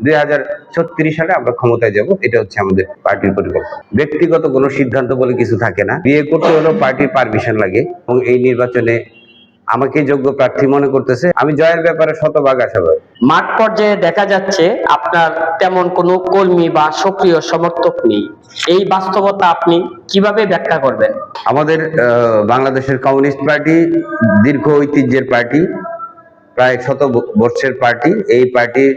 2036 সালে আমরা ক্ষমতায় যাব, এটা হচ্ছে আমাদের পার্টির পরিকল্পনা। ব্যক্তিগত কোনো সিদ্ধান্ত বলে কিছু থাকে না। বিয়ে করতে হলেও পার্টির পারমিশন লাগে এবং এই নির্বাচনে আমাকে যোগ্য প্রার্থী মনে করতেছে। আমি জয়ের ব্যাপারে শতভাগ আশাবাদী। মাঠ পর্যায়ে দেখা যাচ্ছে আপনার তেমন কোনো কর্মী বা সক্রিয় সমর্থক নেই, এই বাস্তবতা আপনি কিভাবে ব্যাখ্যা করবেন? আমাদের বাংলাদেশের কমিউনিস্ট পার্টি দীর্ঘ ঐতিহ্যের পার্টি, প্রায় 100 বর্ষের পার্টি। এই পার্টির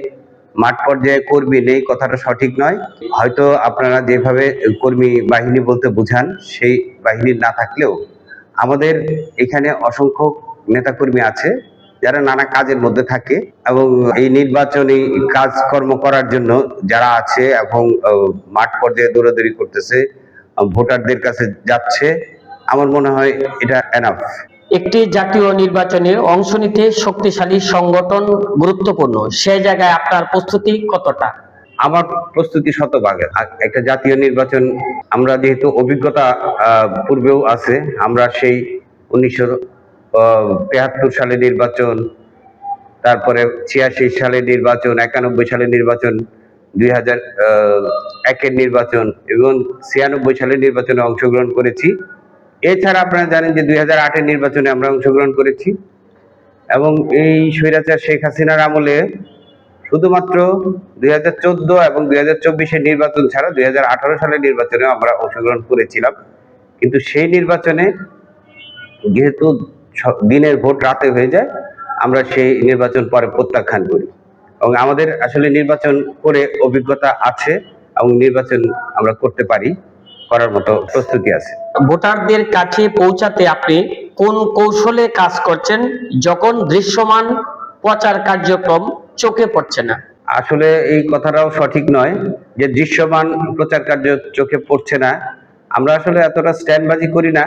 মাঠ পর্যায়ে কর্মী নেই কথাটা সঠিক নয়। হয়তো আপনারা যেভাবে কর্মী বাহিনী বলতে বুঝান, সেই বাহিনী না থাকলেও আমাদের এখানে অসংখ্য নেতাকর্মী আছে যারা নানা কাজের মধ্যে থাকে এবং এই নির্বাচনী কাজকর্ম করার জন্য যারা আছে এবং মাঠ পর্যায়ে দৌড়াদৌড়ি করতেছে, ভোটারদের কাছে যাচ্ছে, আমার মনে হয় এটা এনাফ। একটি জাতীয় নির্বাচনে অংশ নিতে শক্তিশালী সংগঠন গুরুত্বপূর্ণ, সে জায়গায় আপনার প্রস্তুতি কতটা? আমার প্রস্তুতি শতভাগ। একটা জাতীয় নির্বাচন, আমরা যেহেতু অভিজ্ঞতা পূর্বেও আছে, আমরা সেই 1973 সালে নির্বাচন, তারপরে 86 সালে নির্বাচন, 91 সালে নির্বাচন, 2001-এর নির্বাচন এবং 96 সালের নির্বাচনে অংশগ্রহণ করেছি। এছাড়া আপনারা জানেন যে 2008-এর নির্বাচনে আমরা অংশগ্রহণ করেছি এবং এই স্বৈরাচার শেখ হাসিনার আমলে শুধুমাত্র 2014 এবং 2024-এর নির্বাচন ছাড়া 2018 সালের নির্বাচনে আমরা অংশগ্রহণ করেছিলাম। কিন্তু সেই নির্বাচনে যেহেতু দিনের ভোট রাতে হয়ে যায়, আমরা সেই নির্বাচন পরে প্রত্যাখ্যান করি এবং আমাদের আসলে নির্বাচন করে অভিজ্ঞতা আছে এবং নির্বাচন আমরা করতে পারি, করার মতো প্রস্তুতি আছে। ভোটারদের কাছে পৌঁছাতে আপনি কোন কৌশলে কাজ করছেন যখন দৃশ্যমান প্রচার কার্যক্রম চোখে পড়ছে না? আসলে এই কথাটাও সঠিক নয় যে দৃশ্যমান প্রচার কার্য চোখে পড়ছে না। আমরা আসলে এতটা স্ট্যান্ডবাজি করি না।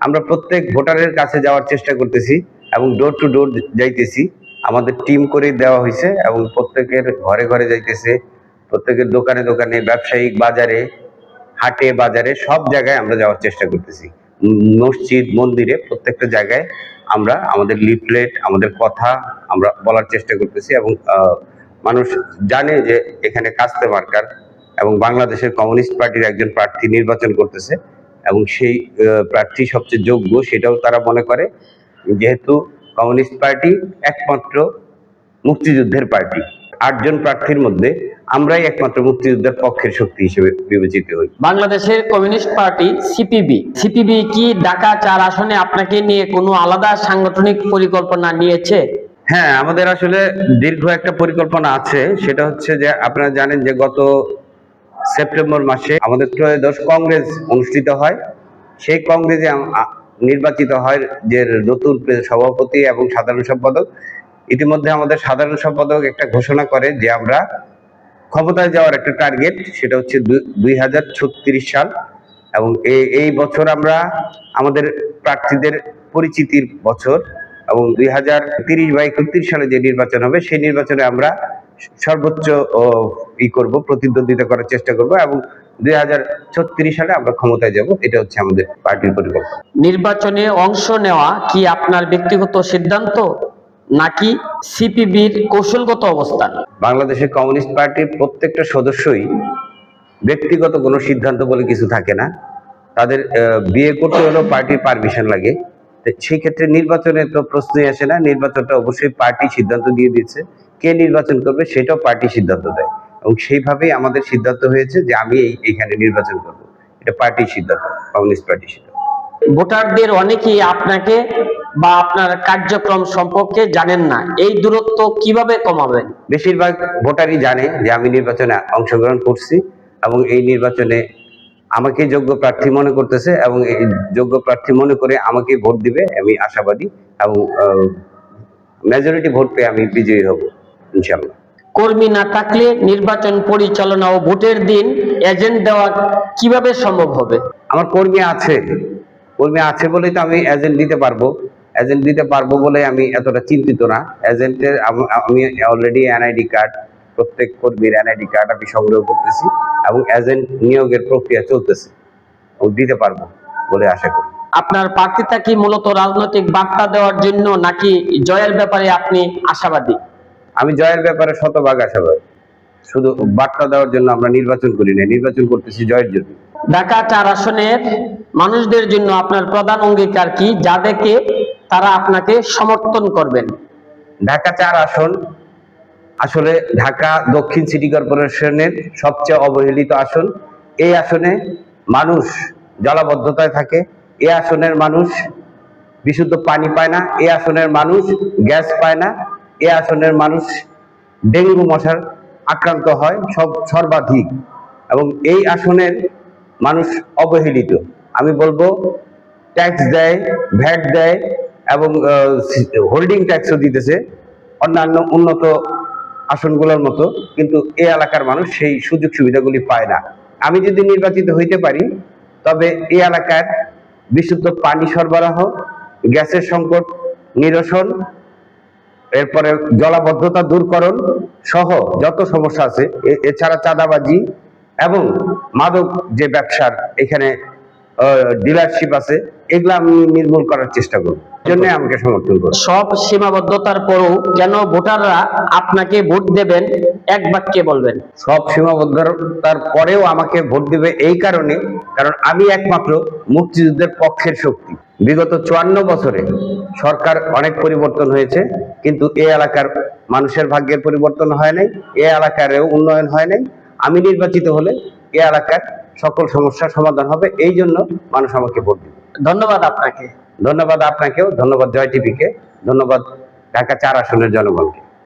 আমরা প্রত্যেক ভোটারের কাছে যাওয়ার চেষ্টা করতেছি এবং ডোর টু ডোর যাইতেছি। আমাদের টিম করে দেওয়া হয়েছে এবং প্রত্যেকের ঘরে ঘরে যাইতেছে, প্রত্যেকের দোকানে দোকানে, ব্যবসায়িক বাজারে, হাটে বাজারে, সব জায়গায় আমরা যাওয়ার চেষ্টা করতেছি। মসজিদ মন্দিরে, প্রত্যেকটা জায়গায় আমরা আমাদের লিফলেট, আমাদের কথা আমরা বলার চেষ্টা করতেছি এবং মানুষ জানে যে এখানে কাস্তে মার্কার এবং বাংলাদেশের কমিউনিস্ট পার্টির একজন প্রার্থী নির্বাচন করতেছে এবং সেই প্রার্থী সবচেয়ে যোগ্য, সেটাও তারা মনে করে। যেহেতু কমিউনিস্ট পার্টি একমাত্র মুক্তিযুদ্ধের পার্টি, 8 জন প্রার্থীর মধ্যে আমরাই একমাত্র মুক্তিযুদ্ধের পক্ষের শক্তি হিসেবে বিবেচিত হই। বাংলাদেশের কমিউনিস্ট পার্টি সিপিবি কি ঢাকা 4 আসনে আপনাকে নিয়ে কোনো আলাদা সাংগঠনিক পরিকল্পনা নিয়েছে? হ্যাঁ, আমাদের আসলে দীর্ঘ একটা পরিকল্পনা আছে। সেটা হচ্ছে যে আপনারা জানেন যে গত সেপ্টেম্বর মাসে আমাদের ত্রয়োদশ কংগ্রেস অনুষ্ঠিত হয়। সেই কংগ্রেসে নির্বাচিত হয় যে নতুন সভাপতি এবং সাধারণ সম্পাদক। ইতিমধ্যে আমাদের সাধারণ সম্পাদক একটা ঘোষণা করে যে আমরা ক্ষমতায় যাওয়ার একটা টার্গেট, সেটা হচ্ছে 2036 সাল এবং এই বছর আমরা আমাদের প্রার্থীদের পরিচিতির বছর এবং 2030 বা 31 সালে যে নির্বাচন হবে, সেই নির্বাচনে আমরা সর্বোচ্চ প্রতিদ্বন্দ্বিতা করার চেষ্টা করব এবং 2036 সালে আমরা ক্ষমতায় যাব, এটা হচ্ছে আমাদের পার্টির পরিকল্পনা। নির্বাচনে অংশ নেওয়া কি আপনার ব্যক্তিগত সিদ্ধান্ত নাকি সিপিবির কৌশলগত অবস্থান? বাংলাদেশের কমিউনিস্ট পার্টির প্রত্যেকটা সদস্যই ব্যক্তিগত কোনো সিদ্ধান্ত বলে কিছু থাকে না। তাদের বিয়ে করতে হলেও পার্টির পারমিশন লাগে। সেই ক্ষেত্রে নির্বাচনে তো প্রশ্নই আসে না। নির্বাচনটা অবশ্যই পার্টি সিদ্ধান্ত দিয়ে দিচ্ছে, কে নির্বাচন করবে সেটাও পার্টি সিদ্ধান্ত দেয় এবং সেইভাবেই আমাদের সিদ্ধান্ত হয়েছে যে আমি এইখানে নির্বাচন করব। এটা পার্টির সিদ্ধান্ত, কমিউনিস্ট পার্টির সিদ্ধান্ত। ভোটারদের অনেকেই আপনাকে বা আপনার কার্যক্রম সম্পর্কে জানেন না, এই দূরত্ব কিভাবে কমাবেন? বেশিরভাগ ভোটারই জানে যে আমি নির্বাচনে অংশগ্রহণ করছি এবং এই নির্বাচনে আমাকে যোগ্য প্রার্থী মনে করতেছে এবং এই যোগ্য প্রার্থী মনে করে আমাকে ভোট দিবে, আমি আশাবাদী এবং মেজরিটি ভোট পেয়ে আমি বিজয়ী হব ইনশাআল্লাহ। কর্মী না থাকলে নির্বাচন পরিচালনা ও ভোটের দিন এজেন্ট দেওয়া কিভাবে সম্ভব হবে? আমার কর্মী আছে বলেই তো আমি এজেন্ট দিতে পারবো বলে আমি এতটা চিন্তিত না। এজেন্টের আমি অলরেডি এনআইডি কার্ড, প্রত্যেক কর্মীর এনআইডি কার্ড আমি সংগ্রহ করতেছি এবং এজেন্ট নিয়োগের প্রক্রিয়া চলতেছে ও দিতে পারবো বলে আশা করি। আপনার প্রার্থীতা কি মূলত রাজনৈতিক বার্তা দেওয়ার জন্য নাকি জয়ের ব্যাপারে আপনি আশাবাদী? আমি জয়ের ব্যাপারে শতভাগ আশাবাদী। শুধু বার্তা দেওয়ার জন্য আমরা নির্বাচন করি না, নির্বাচন করতেছি জয়ের জন্য। ঢাকা 4 আসনের মানুষদের জন্য আপনার প্রধান অঙ্গীকার কি, যা দেখে তারা আপনাকে সমর্থন করবেন? ঢাকা 4 আসন আসলে ঢাকা দক্ষিণ সিটি কর্পোরেশনের সবচেয়ে অবহেলিত আসন। এই আসনে মানুষ জলাবদ্ধতায় থাকে, এই আসনের মানুষ বিশুদ্ধ পানি পায় না, এই আসনের মানুষ গ্যাস পায় না, এই আসনের মানুষ ডেঙ্গু মশার আক্রান্ত হয় সর্বাধিক, এবং এই আসনের মানুষ অবহেলিত। আমি বলবো ট্যাক্স দেয়, ভ্যাট দেয় এবং হোল্ডিং ট্যাক্সও দিতেছে অন্যান্য উন্নত আসনগুলোর মতো, কিন্তু এই এলাকার মানুষ সেই সুযোগ সুবিধাগুলি পায় না। আমি যদি নির্বাচিত হইতে পারি তবে এই এলাকার বিশুদ্ধ পানি সরবরাহ, গ্যাসের সংকট নিরসন, এরপরে জলাবদ্ধতা দূরকরণ সহ যত সমস্যা আছে, এছাড়া চাঁদাবাজি এবং মাদক যে ব্যবসার এখানে ডিলারশিপ আছে, এগুলো আমি নির্মূল করার চেষ্টা করব। জন্য আমাকে সমর্থন করব। সব সীমাবদ্ধতার পরেও কেন ভোটাররা আপনাকে ভোট দেবেন, এক বাক্যে বলবেন? সব সীমাবদ্ধতার পরেও আমাকে ভোট দিবে এই কারণে, কারণ আমি একমাত্র মুক্তিযুদ্ধের পক্ষের শক্তি। বিগত 54 বছরে সরকার অনেক পরিবর্তন হয়েছে, কিন্তু এই এলাকার মানুষের ভাগ্যের পরিবর্তন হয় নাই, এই এলাকারও উন্নয়ন হয় নাই। আমি নির্বাচিত হলে এই এলাকার সকল সমস্যার সমাধান হবে, এই জন্য মানুষ আমাকে ভোট দিবে। ধন্যবাদ আপনাকে। ধন্যবাদ আপনাকেও, ধন্যবাদ জয় টিভিকে, ধন্যবাদ ঢাকা 4 আসনের জনগণকে।